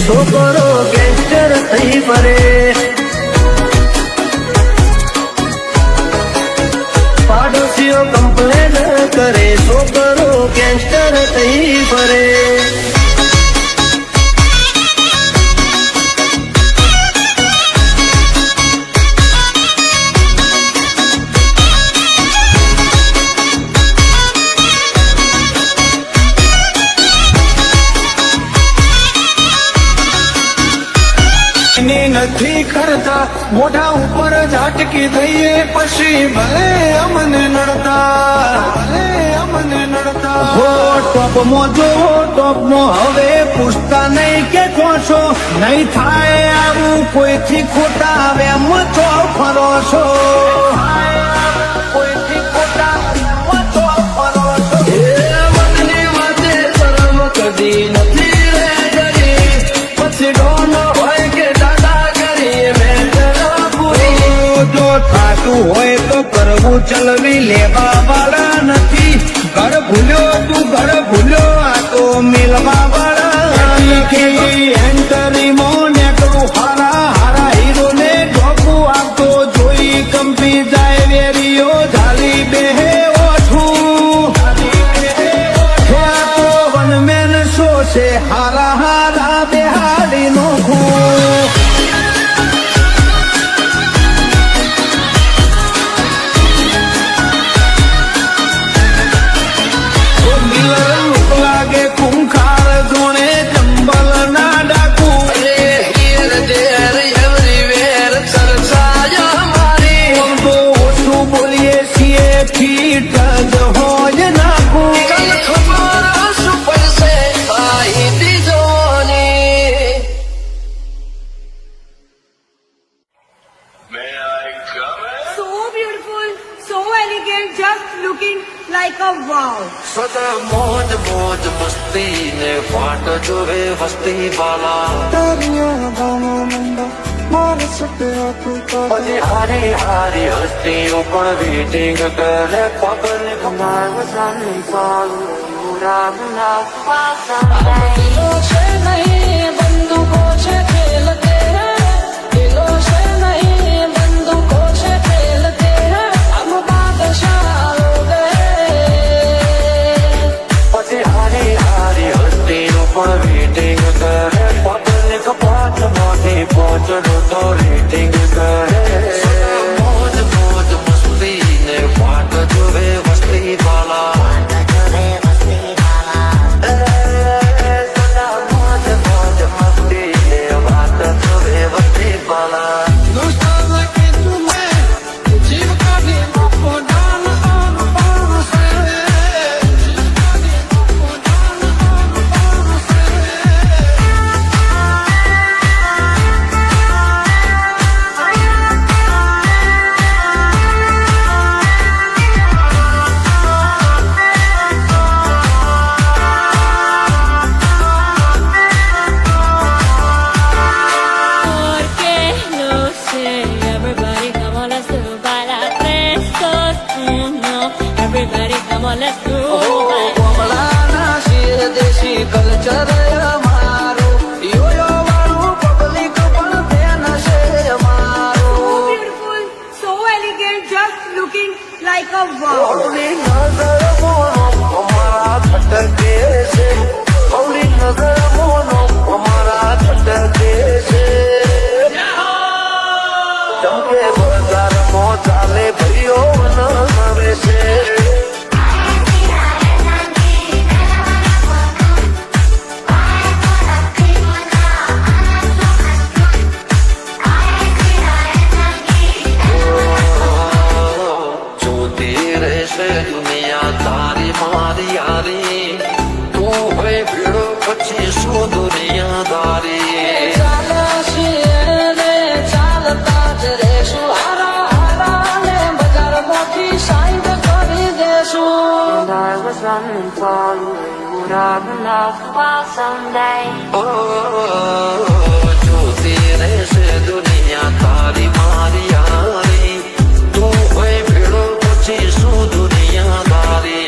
છોકરો ગેંગસ્ટર થઈ ફરે, પાડોશીઓ કમ્પ્લેન કરે, છોકરો ગેંગસ્ટર થઈ ફરે. નથી કરતા મોઢા ઉપર ઝાટકી થઈએ પછી ભલે અમને નડતા હો ટોપમાં જો ટોપમાં હવે પૂછતા નહીં કે કોશો નહીં થાય આવું કોઈથી ખોટા વેમ તો ફરો છો, કોઈથી ખોટા વેમ તો ફરો છો. એ મનની વાતે શરમ કદી નથી રે ગરી, પછી ડોનો હોય કે થાતું હોય તો કરવું ચલવી લેવા વાળા નથી. ઘર ભૂલ્યો તું ઘર ભૂલ્યો, આ તો મિલવા વાળા નથી. એન્ટરીમાં નેકરું હારા હારા હીરો ને ઢોકું આપતો જોઈ કંપી જાય વેરીઓ ઝાલી બેહે ઓઠું. વનમેન શો છે હારા હારા બેહાડી નોખું. સદા મોજ મોજ મસ્તી ને વાટ જોવે વસ્તી વાલા, પછી હારી હારી હસ્તીઓ પણ વેટિંગ કરે. પબ્લિક છે નહીં બંદૂકો છે ખેલ કે દિલો છે નહીં બંદૂકો છે ખેલ કે હમ બાદશાહ લોગ પણ વેટિંગ કરે. પબ્લિક પાંચ મોટી પહોંચનો તો રેટિંગ કરે. મોજ મોજ મસ્તી ને વાટ જોવે વસ્તી વાલા, સદા મોજ મોજ મસ્તી ને વાટ જોવે વસ્તી વાલા. કલ્ચર અમારું યોયો વાળું પબ્લિક પણ ધ્યાન છે અમારું. beautiful, so elegant, just looking like a wow. ઓલી નજર મોનો અમારા છટકે છે, ઓલી નજર મોનો અમારા છટકે છે. ચમકે બજારમાં ચાલે ભાઈઓ નવે છે. rather love while someday. જોતી રહેશે દુનિયા તારી મારી યારી તું હોય ભેળો પછી શું દુનિયાદારી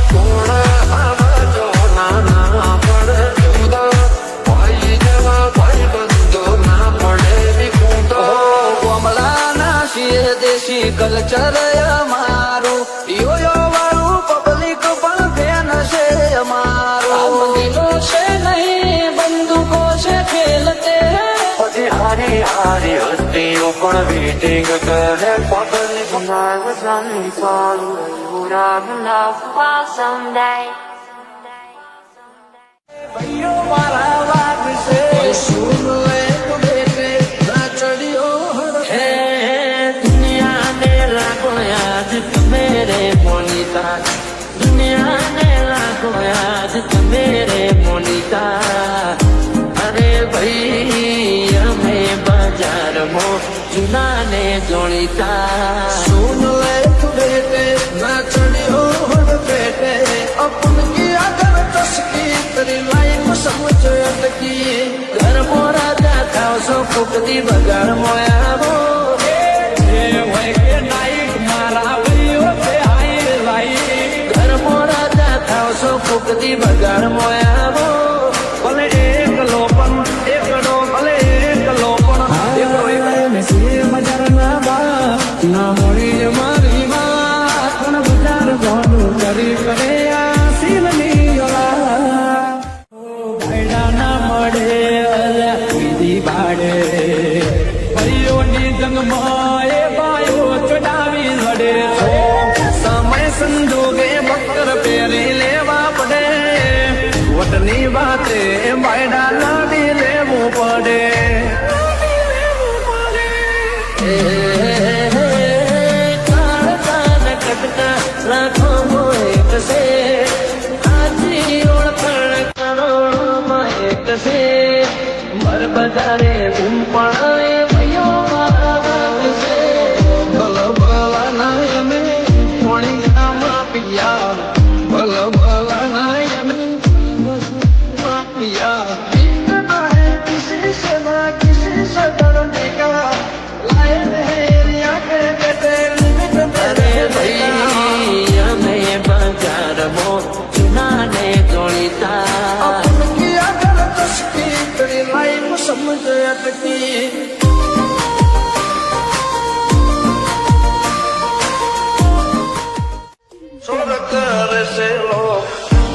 કોણ આવાજો નાના પડે જુદા ભાઈ જેવા ભાઈ બંધો ના પડે વિકુંદો કોમલાના શિર દેશી કલ્ચર અમારું યોયો વાળું પબ્લિક પણ ફેન છે અમારું દિલો છે નહીં બંદૂકો છે ખેલતે પછી હારી હારી હસ્તીઓ પણ વેટિંગ કરે public When I was running for you, would rather love while someday. ભાઈઓ મારા વાગ છે સુન લે તું બેટે ના ચડ્યો હે દુનિયાને લાગો યાદ મેરે મોનિતા દુનિયાને લાગો યાદ મેરે મોનિતા અરે ભાઈ અમે બજારમાં જૂનાને જોણીતા सुन ले तू बेटे ना चढ़ियो बेटे अपन की अगर तस्की तेरी लाइफ समझ अटकी ઘર મોરા દાખાવ સો ફૂકતી બગાડ મોયાવો ઘર મોરા દાખાવ સો ફૂકતી બગાડ મોયાવો ભલે એકલો પણ એકડો ભલે એકલો પણ ના મળી મારી વાત પણ બજાર ભોંડું કરી કરે આ સીલની ભાઈડા ના મળે અલ્યા કીધી બાડે ભાઈઓની જંગમાં એ ભાઈઓ ચડાવી લડે સમય સંજોગે બકર પહેરી લેવા પડે વટની વાતે ભાઈડા લાડી લેવું પડે રાખો એક છે આજી ઓળખણ કરોડમાં એક છે મર બધારે ગુમ પણ એ ભાઈઓ મારા છે ભલ ભલા નાય અમે પોણી ગામમાં પિયા ભલ ભલા નાય અમે પિયા किसी से ना किसी से डरने का लायक है रिया के बेटे लिमिट અરે ભાઈ અમે બજારમાં જૂનાને જોડીતા अपन की अगर तस्की तेरी लाइफ समझ अटकी સુરત રહેશે લોક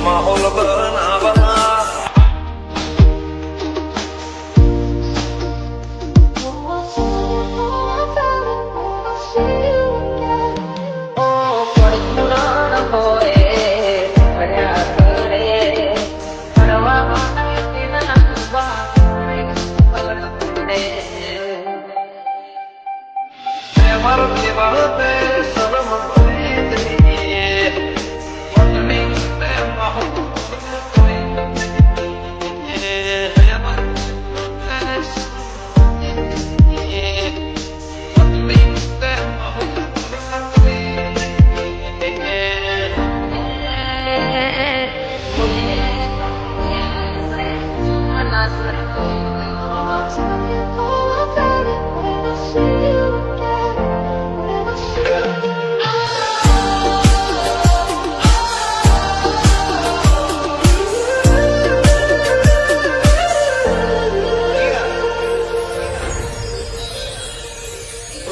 માહોલ બનાવવા મરતી વાતે શરમ ખરીદીએ પત્ની ને મહુ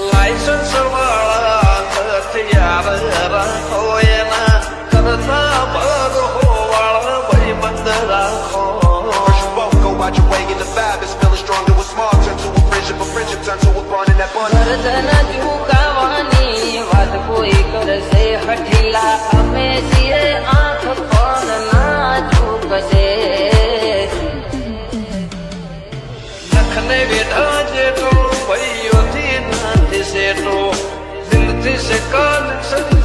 લાયસન્સ વાળા હથિયાર રાખો એના કરતા બરો વાળા ભાઈબંધ રાખો Won't go out your way in the vibe is feeling strong to a small turn to a friendship turn to a bond in that bond. ગરદન ઝુકાવાની વાત કોઈ કરશે હઠીલા અમે છીએ આંખ પણ ના ઝૂકશે નખને વેઠા જેટલો ભાઈઓથી નથી સેટો દિલથી છે કનેક્શન